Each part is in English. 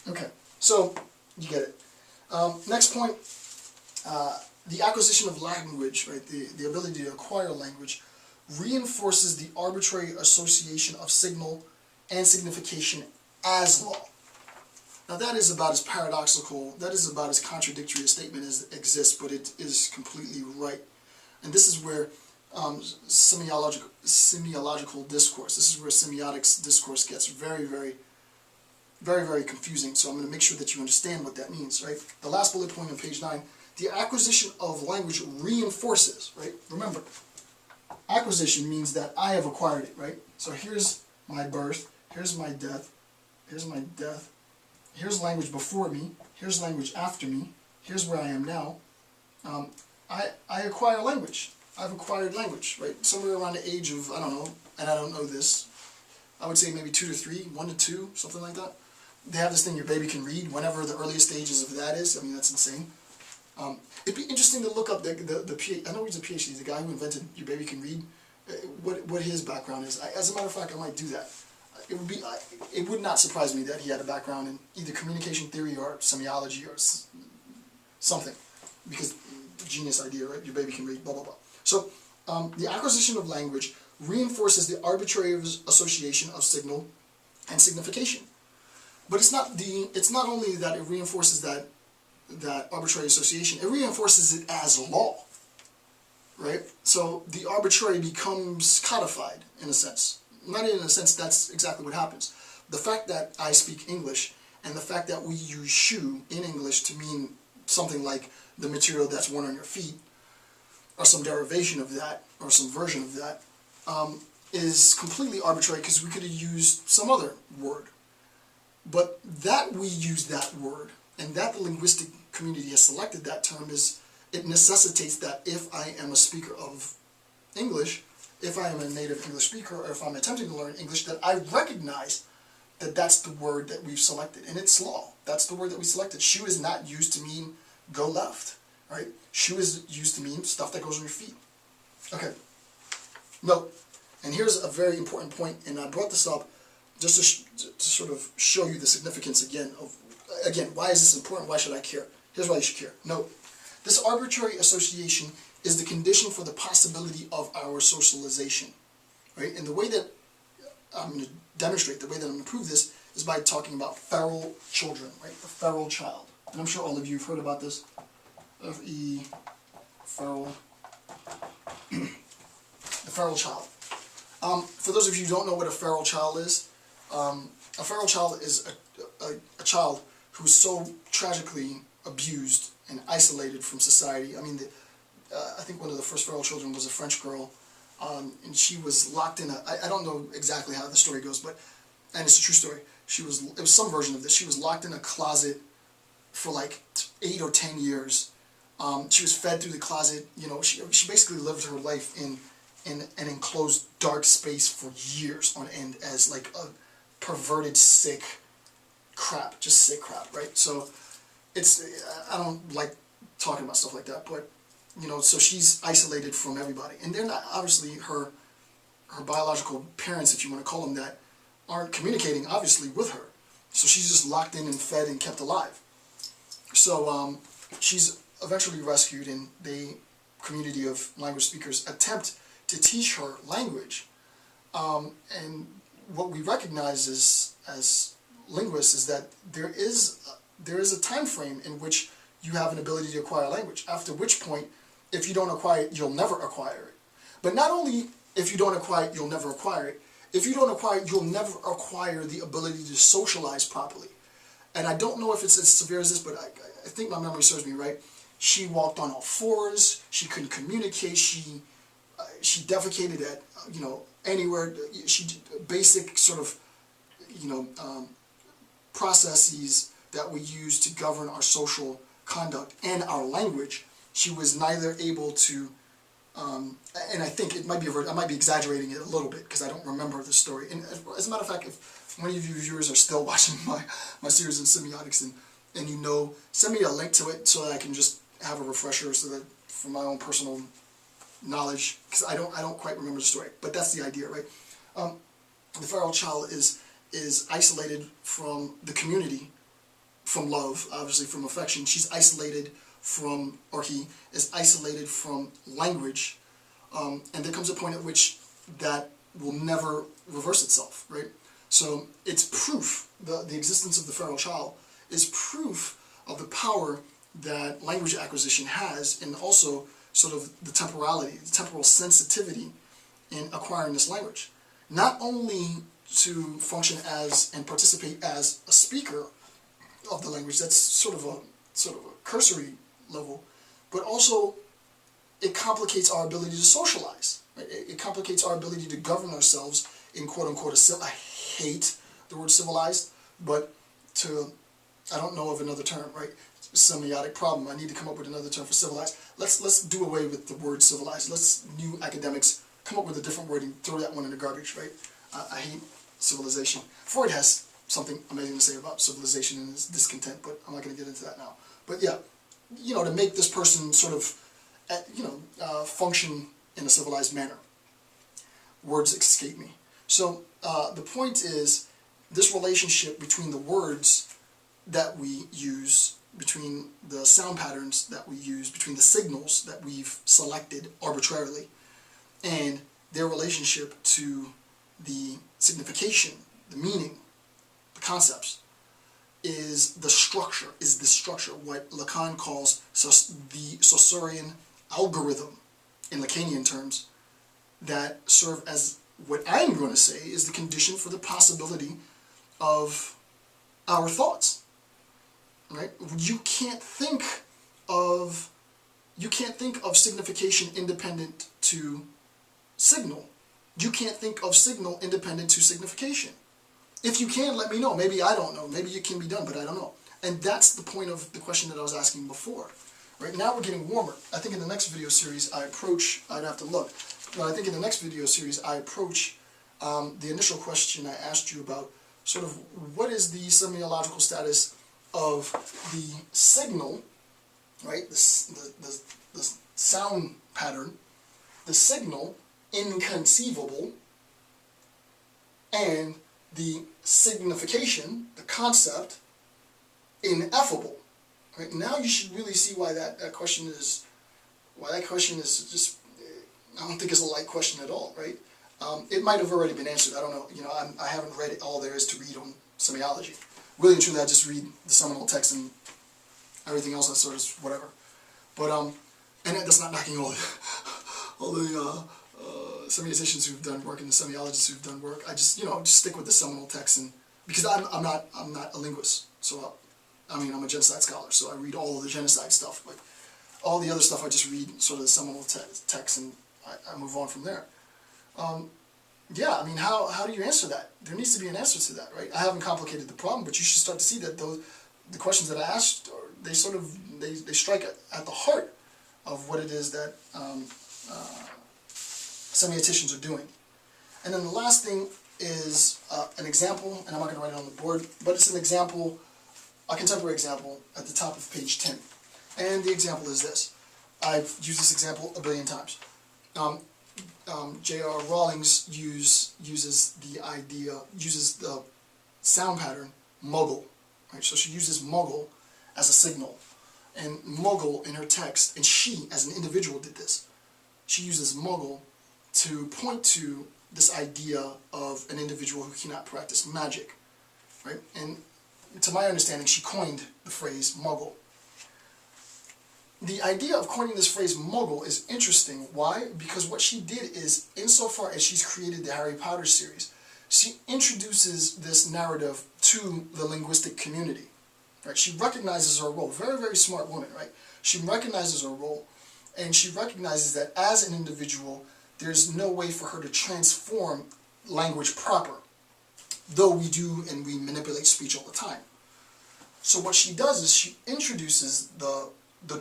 Okay, so you get it. Next point, the acquisition of language, right, the ability to acquire language, reinforces the arbitrary association of signal and signification as law. Now that is about as paradoxical, that is about as contradictory a statement as exists, but it is completely right. And this is where semiological discourse, this is where semiotics discourse gets very, very confusing. So I'm going to make sure that you understand what that means, right? The last bullet point on page 9, the acquisition of language reinforces, right? Remember, acquisition means that I have acquired it, right? So here's my birth, here's my death, here's my death, here's language before me, here's language after me, here's where I am now. I acquire language. I've acquired language, right? Somewhere around the age of, I don't know, and I don't know this, I would say maybe 2 to 3, 1 to 2, something like that. They have this thing your baby can read, whenever the earliest stages of that is. I mean, that's insane. It'd be interesting to look up the PhD, I know he's a PhD, the guy who invented your baby can read, what his background is. As a matter of fact, I might do that. It would not surprise me that he had a background in either communication theory or semiology or something, because genius idea, right? Your baby can read, blah, blah, blah. So, the acquisition of language reinforces the arbitrary association of signal and signification. But it's not only that it reinforces that arbitrary association, it reinforces it as law, right? So the arbitrary becomes codified, in a sense. Not in a sense, that's exactly what happens. The fact that I speak English, and the fact that we use shoe in English to mean something like the material that's worn on your feet, or some derivation of that, or some version of that, is completely arbitrary, because we could have used some other word. But that we use that word, and that the linguistic community has selected that term, it necessitates that if I am a speaker of English, if I am a native English speaker, or if I'm attempting to learn English, that I recognize that that's the word that we've selected. And it's law. That's the word that we selected. Shoe is not used to mean go left, right? Shoe is used to mean stuff that goes on your feet. Okay. Note, and here's a very important point, and I brought this up just to sort of show you the significance again of, why is this important? Why should I care? Here's why you should care. Note, this arbitrary association is the condition for the possibility of our socialization, right? And the way that I'm going to demonstrate, the way that I'm going to prove this, is by talking about feral children, right? The feral child. And I'm sure all of you have heard about this. Feral, the feral child. For those of you who don't know what a feral child is, a feral child is a child who's so tragically abused and isolated from society. I mean, I think one of the first feral children was a French girl, and she was locked in I don't know exactly how the story goes, but, and it's a true story, it was some version of this. She was locked in a closet for like 8 or 10 years. She was fed through the closet, you know, she basically lived her life in an enclosed dark space for years on end as like a perverted, sick crap, just sick crap, right? So I don't like talking about stuff like that, but, you know, so she's isolated from everybody. And they're not, obviously, her biological parents, if you want to call them that, aren't communicating, obviously, with her. So she's just locked in and fed and kept alive. So she's eventually rescued, and the community of language speakers attempt to teach her language. And what we recognize as linguists is that there is a time frame in which you have an ability to acquire language, after which point, if you don't acquire it, you'll never acquire it. But not only if you don't acquire it, you'll never acquire it, if you don't acquire it, you'll never acquire the ability to socialize properly. And I don't know if it's as severe as this, but I think my memory serves me right. She walked on all fours, she couldn't communicate, she defecated at, you know, anywhere. She basic sort of, you know, processes that we use to govern our social conduct and our language. She was neither able to, and I think it might be, I might be exaggerating it a little bit because I don't remember the story. And as a matter of fact, if one of you viewers are still watching my series in semiotics and you know, send me a link to it so that I can just have a refresher, so that for my own personal knowledge, because I don't quite remember the story, but that's the idea, right? The feral child is isolated from the community from love, obviously from affection. She's isolated from, or he is isolated from language, and there comes a point at which that will never reverse itself, right? So it's proof, the existence of the feral child is proof of the power that language acquisition has, and also sort of the temporality, the temporal sensitivity in acquiring this language. Not only to function as and participate as a speaker of the language, that's sort of a cursory level, but also it complicates our ability to socialize. Right? It complicates our ability to govern ourselves in quote-unquote I hate the word civilized, but I don't know of another term, right? Semiotic problem. I need to come up with another term for civilized. Let's do away with the word civilized. Let's, new academics, come up with a different word and throw that one in the garbage, right? I hate civilization. Freud has something amazing to say about civilization and his discontent, but I'm not going to get into that now. But yeah, you know, to make this person sort of, function in a civilized manner. Words escape me. So the point is, this relationship between the words that we use, between the sound patterns that we use, between the signals that we've selected arbitrarily, and their relationship to the signification, the meaning, the concepts, is the structure, what Lacan calls the Saussurean algorithm in Lacanian terms, that serve as what I'm going to say is the condition for the possibility of our thoughts. Right? You can't think of signification independent to signal. You can't think of signal independent to signification. If you can, let me know. Maybe I don't know. Maybe it can be done, but I don't know. And that's the point of the question that I was asking before. Right now we're getting warmer. I think in the next video series I'd have to look, but I think in the next video series I approach the initial question I asked you about sort of what is the semiological status of the signal, right, the sound pattern, the signal inconceivable, and the signification, the concept, ineffable. Right? Now you should really see why that question is just, I don't think it's a light question at all, right? It might have already been answered. I don't know. You know, I haven't read all there is to read on semiology. Really and truly, I just read the seminal text, and everything else I sort of whatever. But and that's not knocking all the semioticians who've done work and the semiologists who've done work. I just just stick with the seminal text, and because I'm not a linguist, so I'm a genocide scholar, so I read all of the genocide stuff. But all the other stuff I just read sort of the seminal text, and I move on from there. Yeah, I mean, how do you answer that? There needs to be an answer to that, right? I haven't complicated the problem, but you should start to see that the questions that I asked, they strike at the heart of what it is that semioticians are doing. And then the last thing is an example, and I'm not going to write it on the board, but it's an example, a contemporary example at the top of page 10. And the example is this. I've used this example a billion times. J.R. Rawlings uses the sound pattern muggle, right? So she uses muggle as a signal, and muggle in her text, and she as an individual did this. She uses muggle to point to this idea of an individual who cannot practice magic, right? And to my understanding, she coined the phrase muggle. The idea of coining this phrase muggle is interesting. Why? Because what she did is, insofar as she's created the Harry Potter series, she introduces this narrative to the linguistic community. Right? She recognizes her role. Very, very smart woman, right? She recognizes her role, and she recognizes that as an individual, there's no way for her to transform language proper, though we do and we manipulate speech all the time. So what she does is she introduces the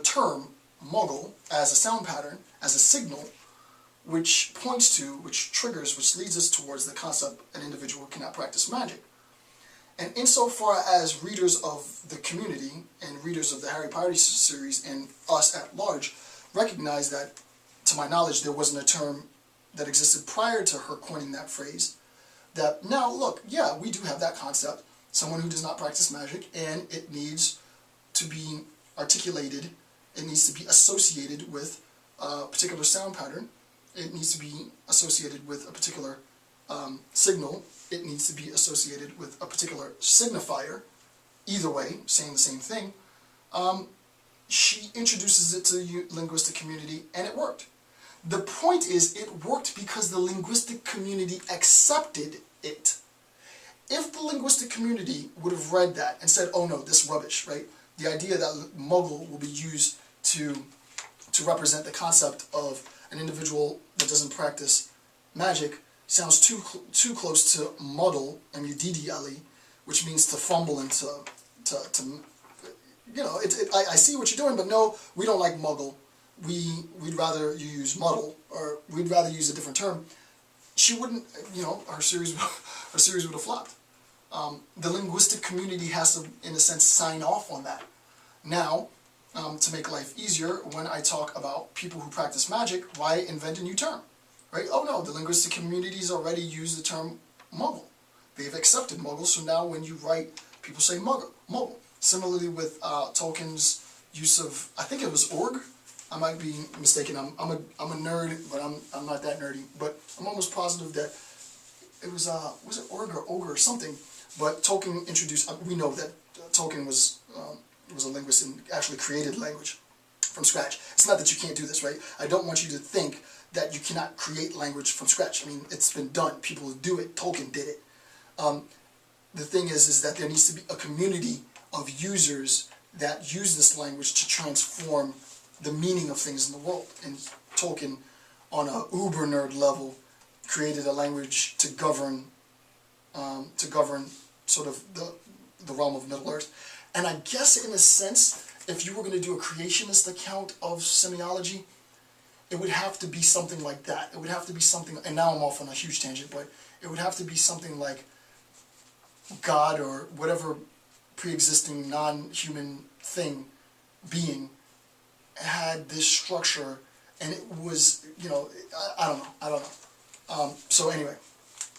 term muggle as a sound pattern, as a signal, which points to, which triggers, which leads us towards the concept an individual cannot practice magic. And insofar as readers of the community and readers of the Harry Potter series and us at large recognize that, to my knowledge, there wasn't a term that existed prior to her coining that phrase, that now, look, yeah, we do have that concept, someone who does not practice magic, and it needs to be articulated, it needs to be associated with a particular sound pattern, it needs to be associated with a particular signal, it needs to be associated with a particular signifier, either way, saying the same thing. She introduces it to the linguistic community, and it worked. The point is, it worked because the linguistic community accepted it. If the linguistic community would have read that and said, oh no, this rubbish, right? The idea that muggle will be used to represent the concept of an individual that doesn't practice magic sounds too close to muddle, M-U-D-D-L-E, which means to fumble and to you know, I see what you're doing, but no, we don't like muggle. We'd rather you use muddle, or we'd rather use a different term. She wouldn't, you know, her series would have flopped. The linguistic community has to, in a sense, sign off on that. Now, to make life easier, when I talk about people who practice magic, why invent a new term, right? Oh no, the linguistic community's already used the term muggle. They've accepted muggle, so now when you write, people say muggle. Similarly with Tolkien's use of, I think it was org. I might be mistaken. I'm a nerd, but I'm not that nerdy. But I'm almost positive that it was it org or ogre or something. But Tolkien introduced. We know that Tolkien was a linguist and actually created language from scratch. It's not that you can't do this, right? I don't want you to think that you cannot create language from scratch. I mean, it's been done. People do it. Tolkien did it. The thing is that there needs to be a community of users that use this language to transform the meaning of things in the world. And Tolkien, on a uber nerd level, created a language to govern sort of the realm of Middle Earth. And I guess in a sense, if you were going to do a creationist account of semiology, it would have to be something like that. It would have to be something, and now I'm off on a huge tangent, but it would have to be something like God or whatever pre-existing non-human being had this structure, and it was, you know, I don't know. So anyway,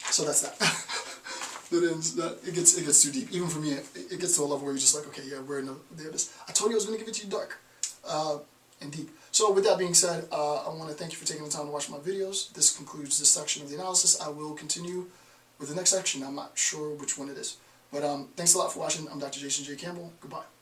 so that's that. It gets too deep. Even for me, it gets to a level where you're just like, okay, yeah, there it is. I told you I was going to give it to you dark and deep. So with that being said, I want to thank you for taking the time to watch my videos. This concludes this section of the analysis. I will continue with the next section. I'm not sure which one it is. But thanks a lot for watching. I'm Dr. Jason J. Campbell. Goodbye.